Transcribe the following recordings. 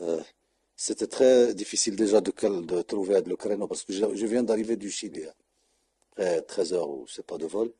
Euh, C'était très difficile déjà de trouver le créneau parce que je viens d'arriver du Chili, hein, après 13 heures ou je sais pas de vol.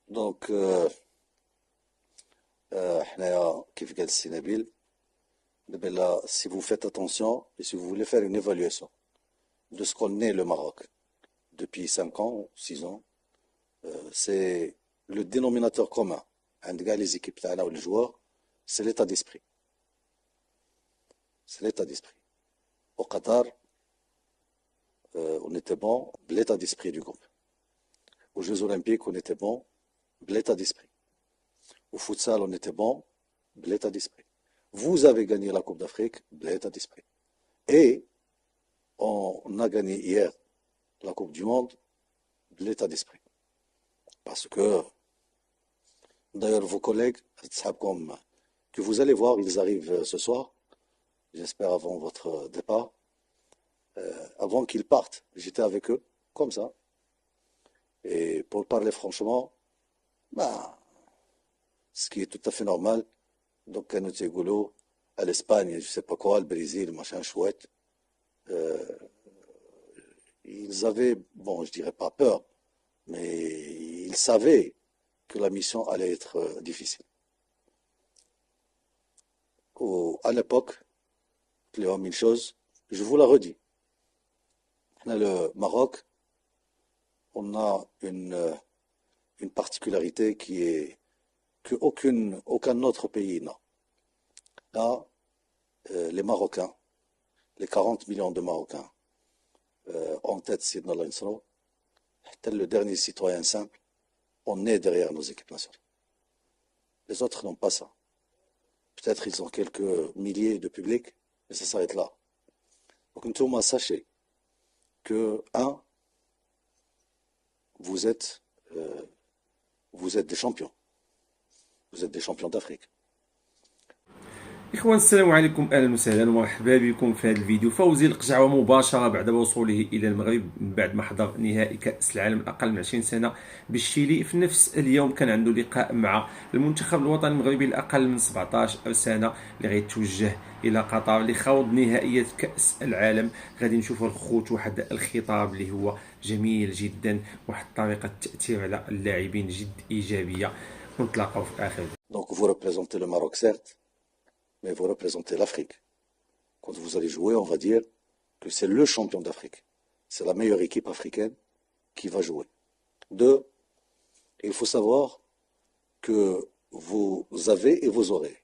Donc, حنايا كيف قال السي نبيل دابا لا si vous faites attention et si vous voulez faire une évaluation de ce qu'on est le Maroc depuis 5 ans, 6 ans, c'est le dénominateur commun عند كاع les équipes تاعنا ou les joueurs, c'est l'état d'esprit. C'est l'état d'esprit. Au Qatar, on était bon, l'état d'esprit du groupe. Aux Jeux Olympiques, on était bon, l'état d'esprit. Au futsal, on était bon, l'état d'esprit. Vous avez gagné la Coupe d'Afrique, l'état d'esprit. Et on a gagné hier la Coupe du Monde, l'état d'esprit. Parce que, d'ailleurs, vos collègues, que vous allez voir, ils arrivent ce soir, j'espère avant votre départ, avant qu'ils partent. J'étais avec eux, comme ça. Et pour parler franchement, bah, ce qui est tout à fait normal. Donc, كانوا تيقولوا à l'Espagne, je sais pas quoi, le Brésil, machin chouette. Euh, Ils avaient, bon, je dirais pas peur, mais ils savaient que la mission allait être difficile. À l'époque, Clément, une chose, je vous la redis. Le Maroc, on a une particularité qui est que aucun autre pays n'a. Là, les Marocains, les 40 millions de Marocains, en tête Sidna Lansro, tel le dernier citoyen simple, on est derrière nos équipes nationales. Les autres n'ont pas ça. Peut-être ils ont quelques milliers de publics, mais ça s'arrête là. Donc, Ntouma, sachez que, vous êtes, euh, vous êtes des champions. Vous êtes des champions d'Afrique. إخوان السلام عليكم، أهلا وسهلا ومرحبا بكم في هذا الفيديو. فوزي القجعوة مباشرة بعد وصوله إلى المغرب من بعد ما حضر نهائي كأس العالم الأقل من 20 سنة بالشيلي. في نفس اليوم كان عنده لقاء مع المنتخب الوطني المغربي الأقل من 17 سنة اللي غيتوجه إلى قطر لخوض نهائيات كأس العالم. غادي نشوفوا الخوت واحد الخطاب اللي هو جميل جدا، واحد طريقة تأثير على اللاعبين جد إيجابية. ونتلاقاو في آخر. Donc vous représentez le Maroc, certes, mais vous représentez l'Afrique. Quand vous allez jouer, on va dire que c'est le champion d'Afrique. C'est la meilleure équipe africaine qui va jouer. Deux, il faut savoir que vous avez et vous aurez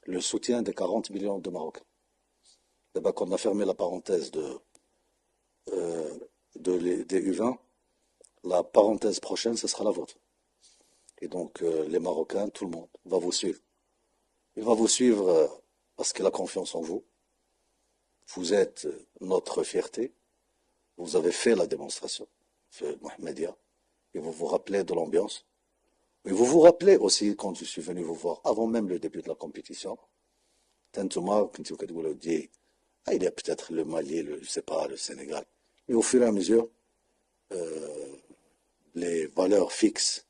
le soutien des 40 millions de Marocains. D'abord, quand on a fermé la parenthèse des U20, la parenthèse prochaine, ce sera la vôtre. Et donc, les Marocains, tout le monde va vous suivre. Il va vous suivre parce qu'il a confiance en vous. Vous êtes notre fierté. Vous avez fait la démonstration, fait Mohamedia. Et vous vous rappelez de l'ambiance. Et vous vous rappelez aussi quand je suis venu vous voir, avant même le début de la compétition. Tantouma, quand vous dit, il y a peut-être le Mali, je sais pas, le Sénégal. Mais au fur et à mesure, les valeurs fixes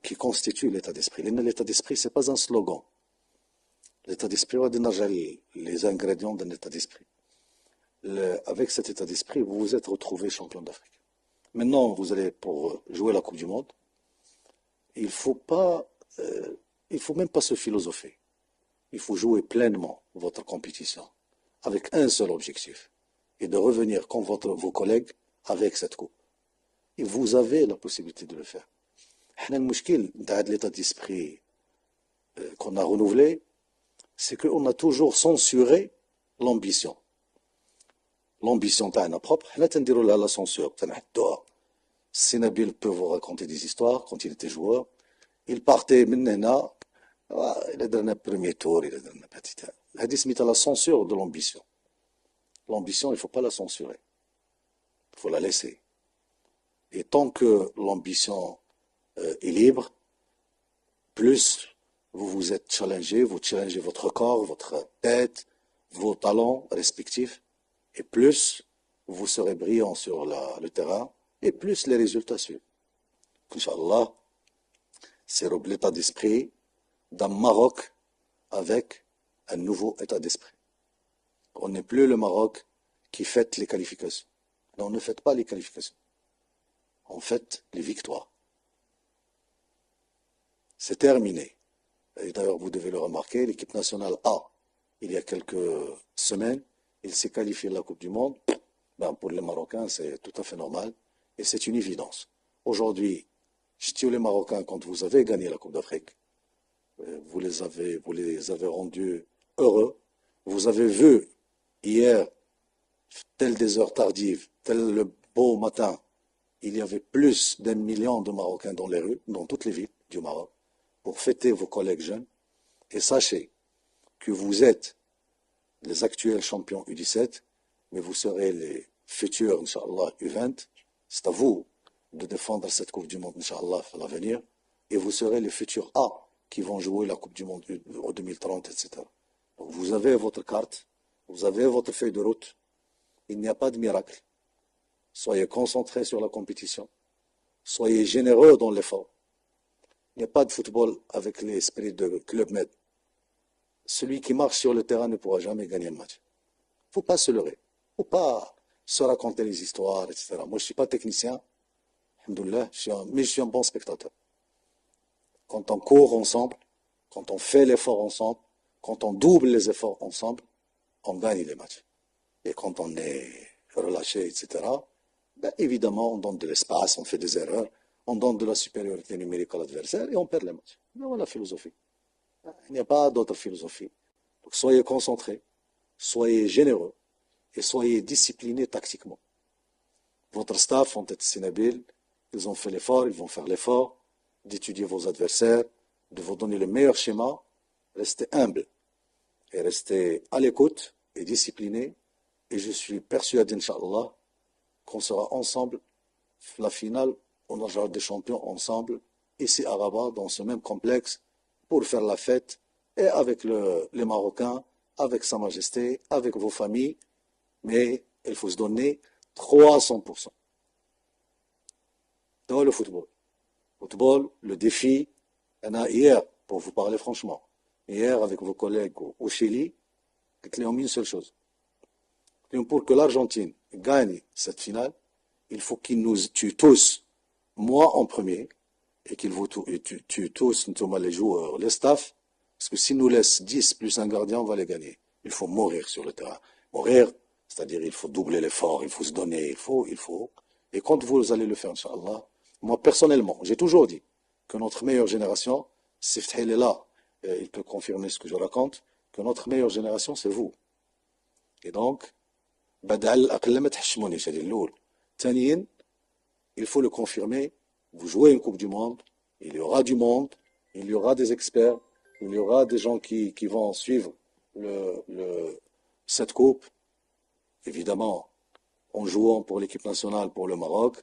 qui constituent l'état d'esprit. L'état d'esprit, c'est pas un slogan. L'état d'esprit, on va les ingrédients d'un état d'esprit. Avec cet état d'esprit, vous vous êtes retrouvé champion d'Afrique. Maintenant, vous allez pour jouer la Coupe du Monde. Il faut même pas se philosopher. Il faut jouer pleinement votre compétition avec un seul objectif et de revenir comme vos collègues avec cette coupe. Et vous avez la possibilité de le faire. Le problème de l'état d'esprit qu'on a renouvelé, c'est qu'on a toujours censuré l'ambition. L'ambition تاعنا propre, حنا تنديروا لها la censure, تنحدوها. Sinabil peut vous raconter des histoires quand il était joueur. Il partait من هنا, il a donné un premier tour, il a donné un petit tour. هذه سميتها la censure de l'ambition. L'ambition, il ne faut pas la censurer. Il faut la laisser. Et tant que l'ambition est libre, plus vous vous êtes challengé, vous challengez votre corps, votre tête, vos talents respectifs, et plus vous serez brillant sur le terrain, et plus les résultats suivent. Inch'Allah, c'est l'état d'esprit d'un Maroc avec un nouveau état d'esprit. On n'est plus le Maroc qui fête les qualifications. Non, on ne fête pas les qualifications. On fête les victoires. C'est terminé. Et d'ailleurs, vous devez le remarquer, l'équipe nationale A, il y a quelques semaines, il s'est qualifié de la Coupe du Monde. Ben, pour les Marocains, c'est tout à fait normal. Et c'est une évidence. Aujourd'hui, je dis les Marocains, quand vous avez gagné la Coupe d'Afrique, vous les avez rendus heureux. Vous avez vu hier, telles des heures tardives, tel le beau matin, il y avait plus d'1 million de Marocains dans les rues, dans toutes les villes du Maroc, pour fêter vos collègues jeunes. Et sachez que vous êtes les actuels champions U17, mais vous serez les futurs, Inch'Allah, U20. C'est à vous de défendre cette Coupe du Monde, Inch'Allah, à l'avenir. Et vous serez les futurs A qui vont jouer la Coupe du Monde en 2030, etc. Donc vous avez votre carte, vous avez votre feuille de route. Il n'y a pas de miracle. Soyez concentrés sur la compétition. Soyez généreux dans l'effort. Il n'y a pas de football avec l'esprit de Club Med. Celui qui marche sur le terrain ne pourra jamais gagner le match. Il ne faut pas se leurrer. Il ne faut pas se raconter les histoires, etc. Moi, je ne suis pas technicien, alhamdoulilah, mais je suis un bon spectateur. Quand on court ensemble, quand on fait l'effort ensemble, quand on double les efforts ensemble, on gagne les matchs. Et quand on est relâché, etc., ben évidemment, on donne de l'espace, on fait des erreurs, on donne de la supériorité numérique à l'adversaire et on perd les matchs. Mais voilà la philosophie. Il n'y a pas d'autre philosophie. Donc soyez concentrés, soyez généreux et soyez disciplinés tactiquement. Votre staff ont été sénabiles, ils ont fait l'effort, ils vont faire l'effort d'étudier vos adversaires, de vous donner le meilleur schéma. Restez humble et restez à l'écoute et disciplinés. Et je suis persuadé, Inch'Allah, qu'on sera ensemble, la finale, on aura des champions ensemble, ici à Rabat, dans ce même complexe, pour faire la fête, et avec les Marocains, avec Sa Majesté, avec vos familles, mais il faut se donner 300%. Dans le football. Football, le défi, hier, pour vous parler franchement, hier avec vos collègues au Chili, ils ont mis une seule chose. Pour que l'Argentine gagne cette finale, il faut qu'ils nous tuent tous, moi en premier, et qu'ils vous tuent tous, les joueurs, les staffs, parce que s'ils nous laissent 10 plus un gardien, on va les gagner. Il faut mourir sur le terrain. Mourir, c'est-à-dire il faut doubler l'effort, il faut se donner, il faut. Et quand vous allez le faire, Inch'Allah, moi personnellement, j'ai toujours dit que notre meilleure génération, Siftah est là, il peut confirmer ce que je raconte, que notre meilleure génération, c'est vous. Et donc, il faut le confirmer, vous jouez une Coupe du Monde, il y aura du monde, il y aura des experts, il y aura des gens qui vont suivre cette Coupe, évidemment, en jouant pour l'équipe nationale, pour le Maroc,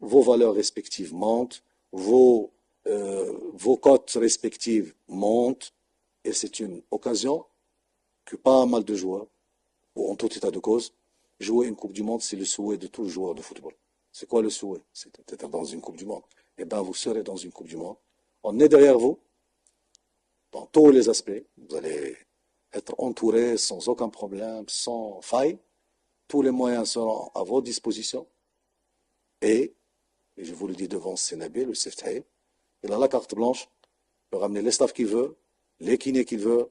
vos valeurs respectives montent, vos cotes respectives montent, et c'est une occasion que pas mal de joueurs, ou en tout état de cause, jouer une Coupe du Monde, c'est le souhait de tout joueur de football. C'est quoi le souhait? C'est d'être dans une Coupe du Monde. Eh bien, vous serez dans une Coupe du Monde. On est derrière vous, dans tous les aspects. Vous allez être entouré sans aucun problème, sans faille. Tous les moyens seront à votre disposition. Et je vous le dis devant Sénabil, le Siftah, il a la carte blanche, il peut ramener les staffs qu'il veut, les kinés qu'il veut,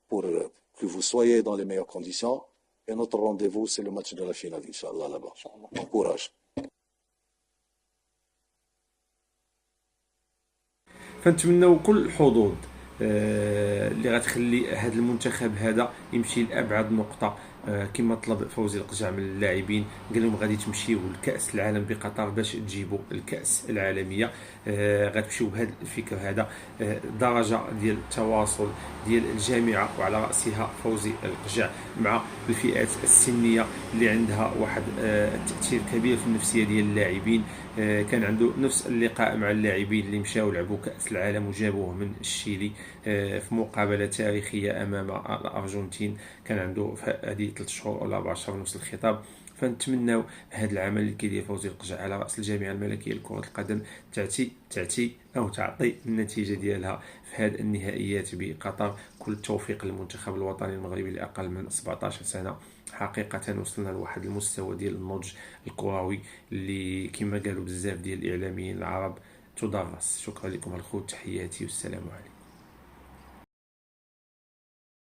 pour que vous soyez dans les meilleures conditions. Et notre rendez-vous, c'est le match de la finale, Inch'Allah, là-bas. Bon courage. فنتمنوا كل الحظوظ اللي غتخلي هذا المنتخب هذا يمشي لابعد نقطه كما طلب فوزي القجع من اللاعبين. قال لهم غادي تمشيو لكاس العالم بقطر باش تجيبوا الكاس العالميه. غتمشيو بهذا الفكر هذا. درجه ديال التواصل ديال الجامعه وعلى راسها فوزي القجع مع الفئات السنيه اللي عندها واحد التاثير كبير في النفسيه ديال اللاعبين. كان عنده نفس اللقاء مع اللاعبين اللي مشاو لعبوا كأس العالم وجابوه من الشيلي في مقابلة تاريخية أمام الأرجنتين. كان عنده في هذه 3 شهور ولا 4 شهور نفس الخطاب. فنتمناو هذا العمل اللي كيدير فوزي القجع على راس الجامعه الملكيه لكره القدم تعطي النتيجه ديالها في هذه النهائيات بقطر. كل التوفيق للمنتخب الوطني المغربي لاقل من 17 سنه. حقيقه وصلنا لواحد المستوى ديال النضج الكروي اللي كما قالوا بزاف ديال الاعلاميين العرب تدرس. شكرا لكم الخوت، تحياتي والسلام عليكم.